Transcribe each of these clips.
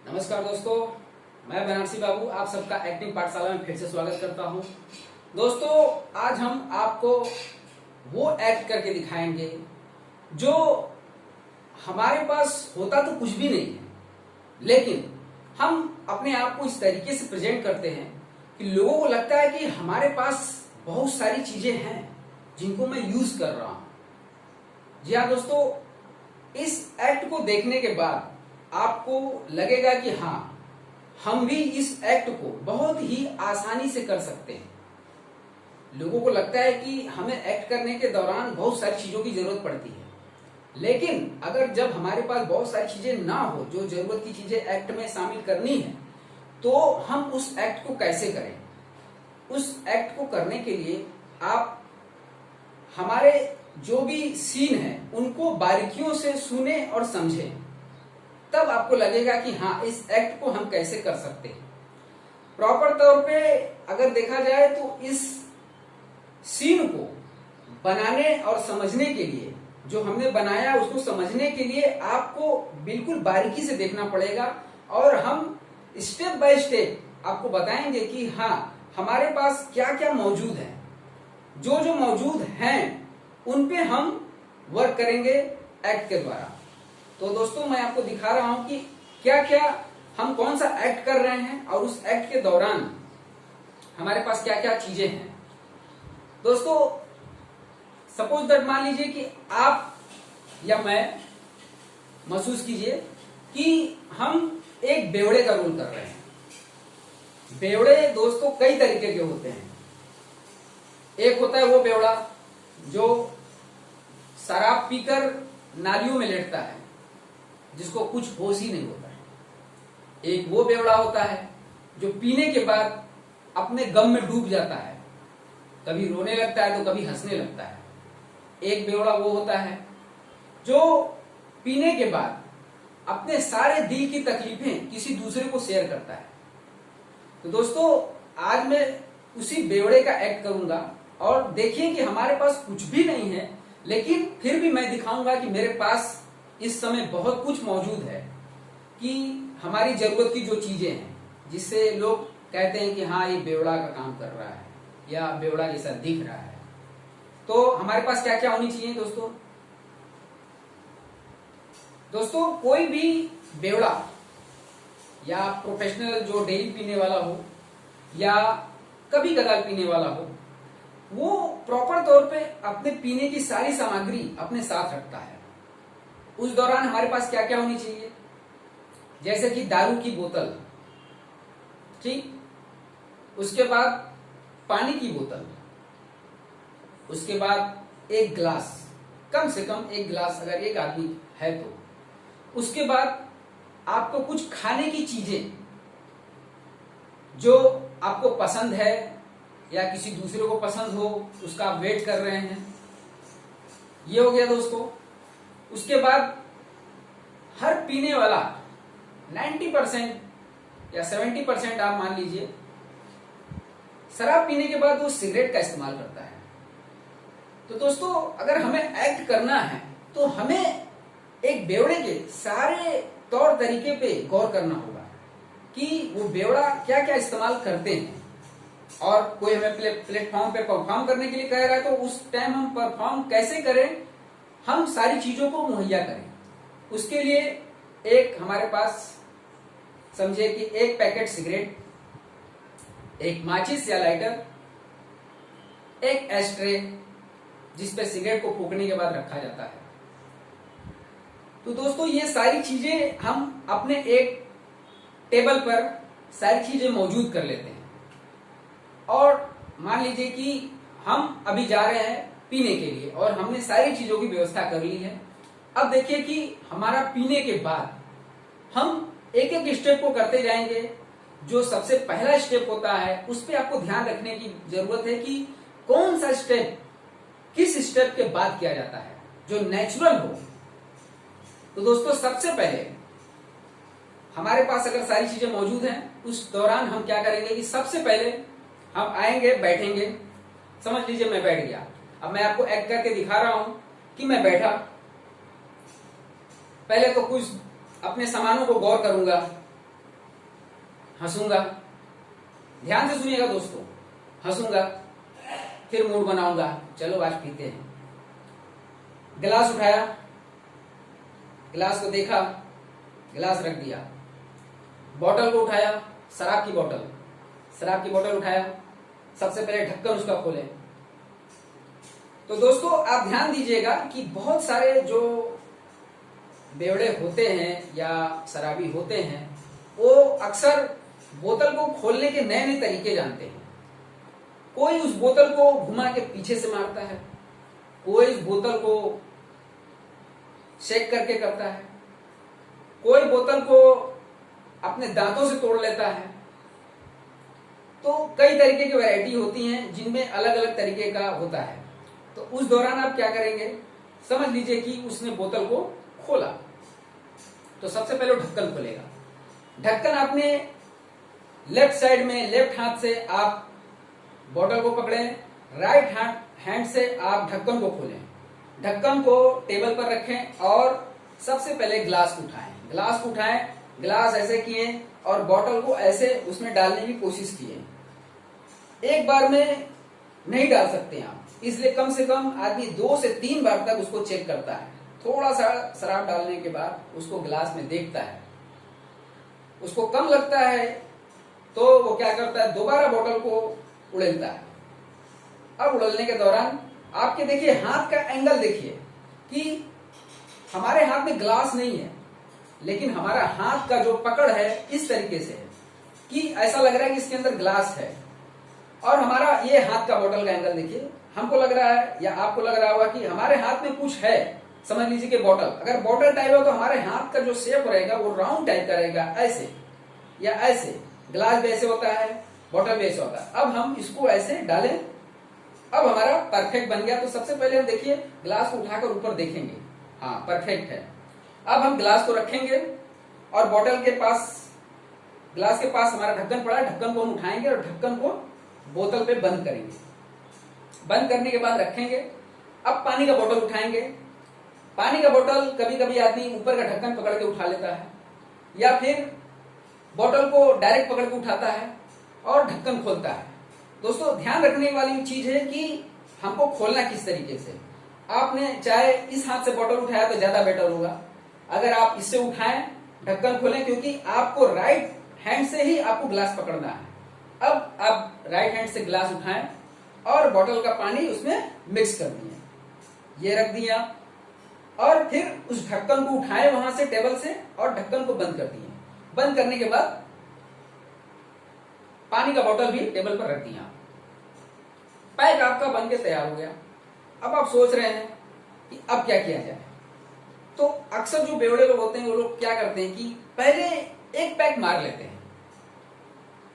नमस्कार दोस्तों, मैं बनारसी बाबू आप सबका एक्टिंग पाठशाला में फिर से स्वागत करता हूं। दोस्तों, आज हम आपको वो एक्ट करके दिखाएंगे जो हमारे पास होता तो कुछ भी नहीं है, लेकिन हम अपने आप को इस तरीके से प्रेजेंट करते हैं कि लोगों को लगता है कि हमारे पास बहुत सारी चीजें हैं जिनको मैं यूज कर रहा हूं। जी हाँ दोस्तों, इस एक्ट को देखने के बाद आपको लगेगा कि हाँ, हम भी इस एक्ट को बहुत ही आसानी से कर सकते हैं। लोगों को लगता है कि हमें एक्ट करने के दौरान बहुत सारी चीजों की जरूरत पड़ती है, लेकिन अगर जब हमारे पास बहुत सारी चीजें ना हो, जो जरूरत की चीजें एक्ट में शामिल करनी है, तो हम उस एक्ट को कैसे करें। उस एक्ट को करने के लिए आप हमारे जो भी सीन है उनको बारीकियों से सुने और समझें, तब आपको लगेगा कि हाँ, इस एक्ट को हम कैसे कर सकते हैं। प्रॉपर तौर पे अगर देखा जाए तो इस सीन को बनाने और समझने के लिए, जो हमने बनाया उसको समझने के लिए आपको बिल्कुल बारीकी से देखना पड़ेगा, और हम स्टेप बाय स्टेप आपको बताएंगे कि हाँ, हमारे पास क्या क्या मौजूद है। जो जो मौजूद हैं उन पे हम वर्क करेंगे एक्ट के द्वारा। तो दोस्तों, मैं आपको दिखा रहा हूं कि क्या क्या हम कौन सा एक्ट कर रहे हैं और उस एक्ट के दौरान हमारे पास क्या क्या चीजें हैं। दोस्तों, सपोज दैट, मान लीजिए कि आप या मैं, महसूस कीजिए कि हम एक बेवड़े का रोल कर रहे हैं। बेवड़े दोस्तों कई तरीके के होते हैं। एक होता है वो बेवड़ा जो शराब पीकर नालियों में लेटता है, जिसको कुछ होश ही नहीं होता है। एक वो बेवड़ा होता है जो पीने के बाद अपने गम में डूब जाता है, कभी रोने लगता है तो कभी हंसने लगता है। एक बेवड़ा वो होता है जो पीने के बाद अपने सारे दिल की तकलीफें किसी दूसरे को शेयर करता है। तो दोस्तों, आज मैं उसी बेवड़े का एक्ट करूंगा, और देखिए कि हमारे पास कुछ भी नहीं है, लेकिन फिर भी मैं दिखाऊंगा कि मेरे पास इस समय बहुत कुछ मौजूद है, कि हमारी जरूरत की जो चीजें हैं, जिससे लोग कहते हैं कि हाँ, ये बेवड़ा का काम कर रहा है या बेवड़ा जैसा दिख रहा है। तो हमारे पास क्या क्या होनी चाहिए दोस्तों। दोस्तों, कोई भी बेवड़ा या प्रोफेशनल जो डेली पीने वाला हो या कभी कदार पीने वाला हो, वो प्रॉपर तौर पे अपने पीने की सारी सामग्री अपने साथ रखता है। उस दौरान हमारे पास क्या क्या होनी चाहिए, जैसे कि दारू की बोतल, ठीक, उसके बाद पानी की बोतल, उसके बाद एक गिलास, कम से कम एक गिलास अगर एक आदमी है तो, उसके बाद आपको कुछ खाने की चीजें जो आपको पसंद है या किसी दूसरे को पसंद हो, उसका आप वेट कर रहे हैं, ये हो गया दोस्तों। उसके बाद हर पीने वाला 90% या 70% आप मान लीजिए, शराब पीने के बाद वो सिगरेट का इस्तेमाल करता है। तो दोस्तों, अगर हमें एक्ट करना है तो हमें एक बेवड़े के सारे तौर तरीके पे गौर करना होगा कि वो बेवड़ा क्या क्या इस्तेमाल करते हैं, और कोई हमें प्लेटफॉर्म पे परफॉर्म करने के लिए कह रहा है तो उस टाइम हम परफॉर्म कैसे करें, हम सारी चीजों को मुहैया करें। उसके लिए एक हमारे पास समझिए कि एक पैकेट सिगरेट, एक माचिस या लाइटर, एक एस्ट्रे जिस पे सिगरेट को फूकने के बाद रखा जाता है। तो दोस्तों, ये सारी चीजें हम अपने एक टेबल पर सारी चीजें मौजूद कर लेते हैं, और मान लीजिए कि हम अभी जा रहे हैं पीने के लिए और हमने सारी चीजों की व्यवस्था कर ली है। अब देखिए कि हमारा पीने के बाद हम एक एक स्टेप को करते जाएंगे। जो सबसे पहला स्टेप होता है उस पे आपको ध्यान रखने की जरूरत है कि कौन सा स्टेप किस स्टेप के बाद किया जाता है, जो नेचुरल हो। तो दोस्तों, सबसे पहले हमारे पास अगर सारी चीजें मौजूद हैं, उस दौरान हम क्या करेंगे कि सबसे पहले हम आएंगे, बैठेंगे। समझ लीजिए मैं बैठ गया। अब मैं आपको एक्ट करके दिखा रहा हूं कि मैं बैठा। पहले तो कुछ अपने सामानों को गौर करूंगा हंसूंगा, ध्यान से सुनिएगा दोस्तों, हंसूंगा, फिर मूड बनाऊंगा, चलो आज पीते हैं। गिलास उठाया, गिलास को देखा, गिलास रख दिया। बोतल को उठाया, शराब की बोतल, शराब की बोतल उठाया, सबसे पहले ढक्कन उसका खोले। तो दोस्तों आप ध्यान दीजिएगा कि बहुत सारे जो बेवड़े होते हैं या शराबी होते हैं, वो अक्सर बोतल को खोलने के नए नए तरीके जानते हैं। कोई उस बोतल को घुमा के पीछे से मारता है, कोई उस बोतल को शेक करके करता है, कोई बोतल को अपने दांतों से तोड़ लेता है। तो कई तरीके की वैरायटी होती हैं जिनमें अलग अलग तरीके का होता है। तो उस दौरान आप क्या करेंगे, समझ लीजिए कि उसने बोतल को खोला, तो सबसे पहले वो ढक्कन खोलेगा। ढक्कन आपने लेफ्ट साइड में, लेफ्ट हाथ से आप बोतल को पकड़ें, राइट हैंड से आप ढक्कन को खोलें। ढक्कन को टेबल पर रखें और सबसे पहले गिलास को उठाएं। गिलास को उठाएं, गिलास ऐसे किए और बोतल को ऐसे उसमें डालने की कोशिश किए। एक बार में नहीं डाल सकते आप, इसलिए कम से कम आदमी 2 से 3 बार तक उसको चेक करता है। थोड़ा सा शराब डालने के बाद उसको गिलास में देखता है, उसको कम लगता है तो वो क्या करता है, दोबारा बोतल को उड़ेलता है। अब उड़ेलने के दौरान आपके देखिए हाथ का एंगल देखिए कि हमारे हाथ में ग्लास नहीं है, लेकिन हमारा हाथ का जो पकड़ है इस तरीके से है कि ऐसा लग रहा है कि इसके अंदर ग्लास है। और हमारा ये हाथ का बोतल का एंगल देखिए, हमको लग रहा है या आपको लग रहा होगा कि हमारे हाथ में कुछ है। समझ लीजिए कि बोतल, अगर बोतल टाइप हो तो हमारे हाथ का जो शेप रहेगा वो राउंड टाइप का रहेगा, ऐसे या ऐसे। ग्लास भी ऐसे होता है, बोतल भी ऐसे होता है। अब हम इसको ऐसे डालें, अब हमारा परफेक्ट बन गया। तो सबसे पहले हम देखिए ग्लास को उठाकर ऊपर देखेंगे, हाँ परफेक्ट है। अब हम ग्लास को रखेंगे और बोतल के पास, ग्लास के पास हमारा ढक्कन पड़ा है, ढक्कन को हम उठाएंगे और ढक्कन को बोतल पे बंद करेंगे। बंद करने के बाद रखेंगे। अब पानी का बोतल उठाएंगे। पानी का बोतल कभी कभी आदमी ऊपर का ढक्कन पकड़ के उठा लेता है, या फिर बोतल को डायरेक्ट पकड़ के उठाता है और ढक्कन खोलता है। दोस्तों ध्यान रखने वाली चीज है कि हमको खोलना किस तरीके से। आपने चाहे इस हाथ से बोतल उठाया तो ज्यादा बेटर होगा, अगर आप इससे उठाएं, ढक्कन खोलें, क्योंकि आपको राइट हैंड से ही आपको ग्लास पकड़ना है। अब आप राइट हैंड से ग्लास उठाएं और बोतल का पानी उसमें मिक्स कर दिए, ये रख दिया, और फिर उस ढक्कन को उठाएं वहां से टेबल से और ढक्कन को बंद कर दिए। बंद करने के बाद पानी का बोतल भी टेबल पर रख दिया। पैक आपका बन के तैयार हो गया। अब आप सोच रहे हैं कि अब क्या किया जाए। तो अक्सर जो बेवड़े लोग होते हैं वो लोग क्या करते हैं कि पहले एक पैक मार लेते हैं।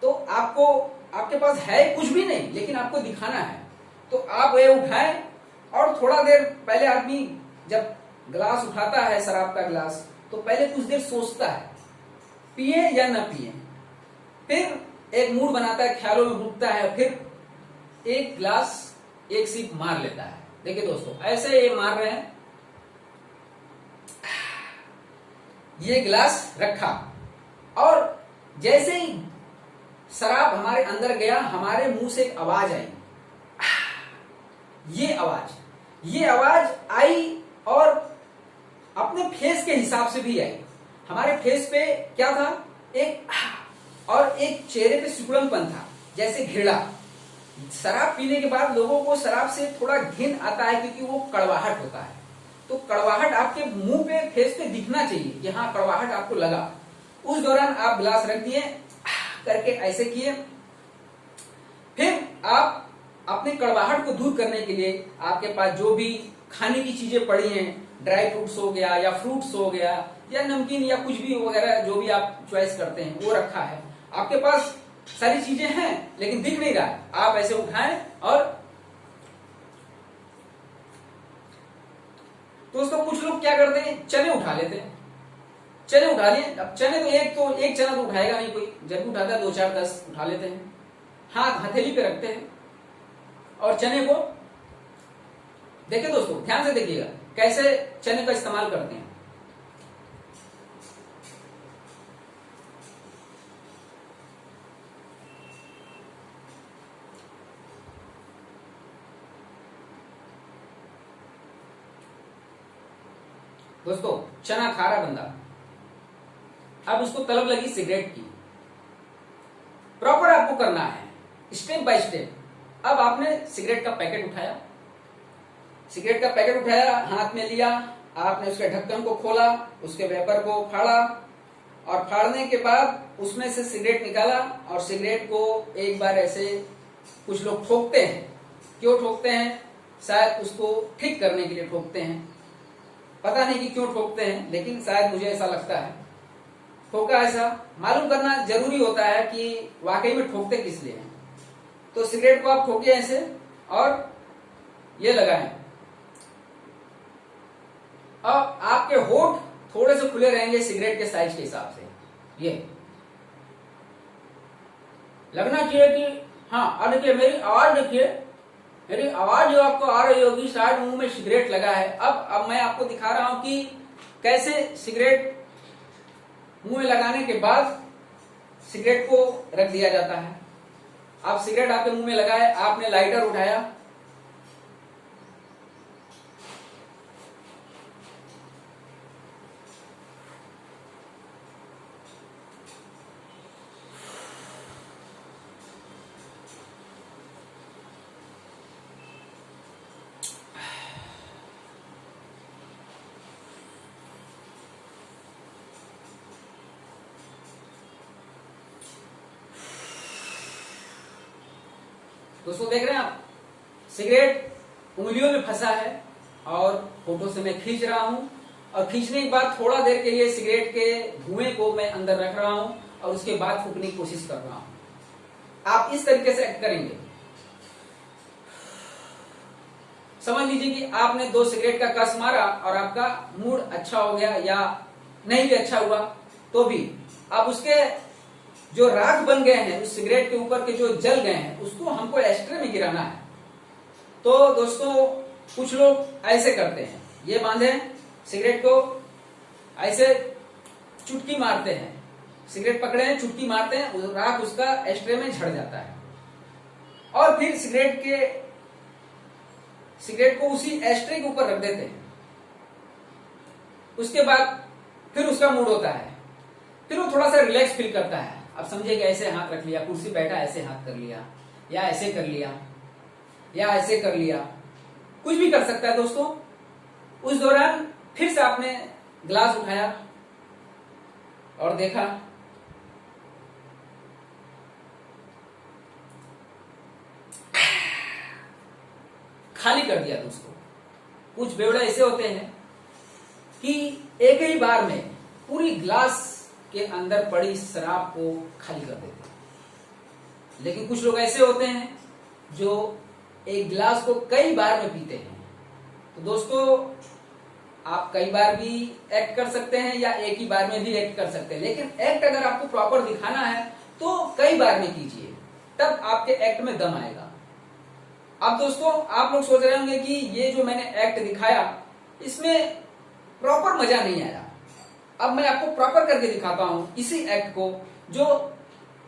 तो आपको, आपके पास है कुछ भी नहीं लेकिन आपको दिखाना है, तो आप ये उठाएं और थोड़ा देर पहले आदमी जब ग्लास उठाता है, शराब का ग्लास, तो पहले कुछ देर सोचता है पिए या ना पिए, फिर एक मूड बनाता है, ख्यालों में डूबता है, फिर एक ग्लास एक सिप मार लेता है। देखिए दोस्तों ऐसे ये मार रहे हैं, ये गिलास रखा और जैसे ही शराब हमारे अंदर गया, हमारे मुंह से एक आवाज आई, ये आवाज आई और अपने फेस के हिसाब से भी आई। हमारे फेस पे क्या था, एक और एक चेहरे पे सिकुड़नपन था, जैसे घृणा। शराब पीने के बाद लोगों को शराब से थोड़ा घिन आता है क्योंकि वो कड़वाहट होता है। तो कड़वाहट आपके मुंह पे, फेस पे दिखना चाहिए कि हाँ कड़वाहट आपको लगा। उस दौरान आप गिलास रख दिए, करके ऐसे किए। फिर आप अपने कड़वाहट को दूर करने के लिए आपके पास जो भी खाने की चीजें पड़ी हैं, ड्राई फ्रूट्स हो गया या फ्रूट्स हो गया या नमकीन या कुछ भी वगैरह जो भी आप चॉइस करते हैं वो रखा है। आपके पास सारी चीजें हैं लेकिन दिख नहीं रहा, आप ऐसे उठाएं और दोस्तों कुछ लोग क्या करते हैं, चने उठा लेते हैं। चने उठा लिए, अब चने तो एक चना तो उठाएगा नहीं कोई, जब भी उठाता है 2 4 10 उठा लेते हैं, हाथ हथेली पे रखते हैं और चने को देखिए दोस्तों ध्यान से देखिएगा कैसे चने का इस्तेमाल करते हैं। दोस्तों चना खा रहा बंदा, अब उसको तलब लगी सिगरेट की। प्रॉपर आपको करना है, स्टेप बाय स्टेप। अब आपने सिगरेट का पैकेट उठाया, सिगरेट का पैकेट उठाया, हाथ में लिया, आपने उसके ढक्कन को खोला, उसके वेपर को फाड़ा, और फाड़ने के बाद उसमें से सिगरेट निकाला और सिगरेट को एक बार ऐसे, कुछ लोग ठोकते हैं। क्यों ठोकते हैं? शायद उसको ठीक करने के लिए ठोकते हैं, पता नहीं कि क्यों ठोकते हैं, लेकिन शायद मुझे ऐसा लगता है ठोका। ऐसा मालूम करना जरूरी होता है कि वाकई में ठोकते किस लिए हैं। तो सिगरेट को आप ठोकिए ऐसे और ये लगाएं। अब आपके होठ थोड़े से खुले रहेंगे सिगरेट के साइज के हिसाब से। ये लगना चाहिए कि हाँ, अब देखिए मेरी आवाज, देखिए मेरी आवाज जो आपको आ रही होगी, शायद मुंह में सिगरेट लगा है। अब मैं आपको दिखा रहा हूं कि कैसे सिगरेट मुंह में लगाने के बाद सिगरेट को रख दिया जाता है। आप सिगरेट आपके मुंह में लगाए, आपने लाइटर उठाया, दोस्तों देख रहे हैं आप, सिगरेट उंगलियों में फंसा है और होठों से मैं खींच रहा हूं, और खींचने के बाद थोड़ा देर के लिए सिगरेट के धुएं को मैं अंदर रख रहा हूं और उसके बाद फूकने की कोशिश कर रहा हूं। आप इस तरीके से एक्ट करेंगे। समझ लीजिए कि आपने 2 सिगरेट का कस मारा और आपका मूड अच्छा हो गया, या नहीं भी अच्छा हुआ तो भी आप उसके जो राख बन गए हैं, उस सिगरेट के ऊपर के जो जल गए हैं, उसको हमको एस्ट्रे में गिराना है। तो दोस्तों कुछ लोग ऐसे करते हैं, ये बांधे सिगरेट को, ऐसे चुटकी मारते हैं, सिगरेट पकड़े हैं, चुटकी मारते हैं, राख उसका एस्ट्रे में झड़ जाता है, और फिर सिगरेट को उसी एस्ट्रे के ऊपर रख देते हैं। उसके बाद फिर उसका मूड होता है, फिर वो थोड़ा सा रिलैक्स फील करता है। अब समझिए कि ऐसे हाथ रख लिया, कुर्सी बैठा ऐसे हाथ कर लिया, या ऐसे कर लिया, या ऐसे कर लिया, कुछ भी कर सकता है दोस्तों। उस दौरान फिर से आपने ग्लास उठाया और देखा, खाली कर दिया दोस्तों। कुछ बेवड़े ऐसे होते हैं कि एक ही बार में पूरी ग्लास के अंदर पड़ी शराब को खाली कर देते हैं, लेकिन कुछ लोग ऐसे होते हैं जो एक गिलास को कई बार में पीते हैं। तो दोस्तों आप कई बार भी एक्ट कर सकते हैं या एक ही बार में भी एक्ट कर सकते हैं, लेकिन एक्ट अगर आपको प्रॉपर दिखाना है तो कई बार में कीजिए, तब आपके एक्ट में दम आएगा। अब दोस्तों आप लोग सोच रहे होंगे कि ये जो मैंने एक्ट दिखाया इसमें प्रॉपर मजा नहीं आया। अब मैं आपको प्रॉपर करके दिखाता हूं इसी एक्ट को, जो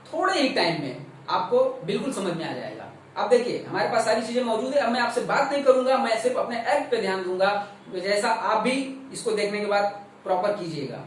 थोड़े ही टाइम में आपको बिल्कुल समझ में आ जाएगा। अब देखिए हमारे पास सारी चीजें मौजूद है। अब मैं आपसे बात नहीं करूंगा, मैं सिर्फ अपने एक्ट पे ध्यान दूंगा, जैसा आप भी इसको देखने के बाद प्रॉपर कीजिएगा।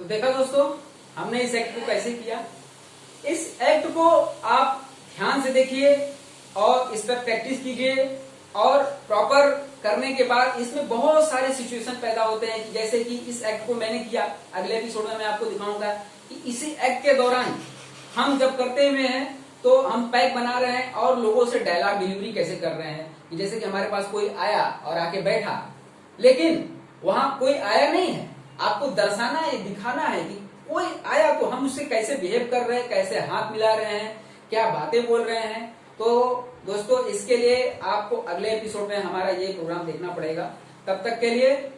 तो देखा दोस्तों, हमने इस एक्ट को कैसे किया। इस एक्ट को आप ध्यान से देखिए और इस पर प्रैक्टिस कीजिए, और प्रॉपर करने के बाद इसमें बहुत सारे सिचुएशन पैदा होते हैं। जैसे कि इस एक्ट को मैंने किया, अगले एपिसोड में मैं आपको दिखाऊंगा कि इसी एक्ट के दौरान हम जब करते हुए हैं तो हम पैक बना रहे हैं और लोगों से डायलॉग डिलीवरी कैसे कर रहे हैं। जैसे कि हमारे पास कोई आया और आके बैठा, लेकिन वहां कोई आया नहीं है, आपको दर्शाना है, दिखाना है कि कोई आया तो हम उससे कैसे बिहेव कर रहे हैं, कैसे हाथ मिला रहे हैं, क्या बातें बोल रहे हैं। तो दोस्तों, इसके लिए आपको अगले एपिसोड में हमारा ये प्रोग्राम देखना पड़ेगा। तब तक के लिए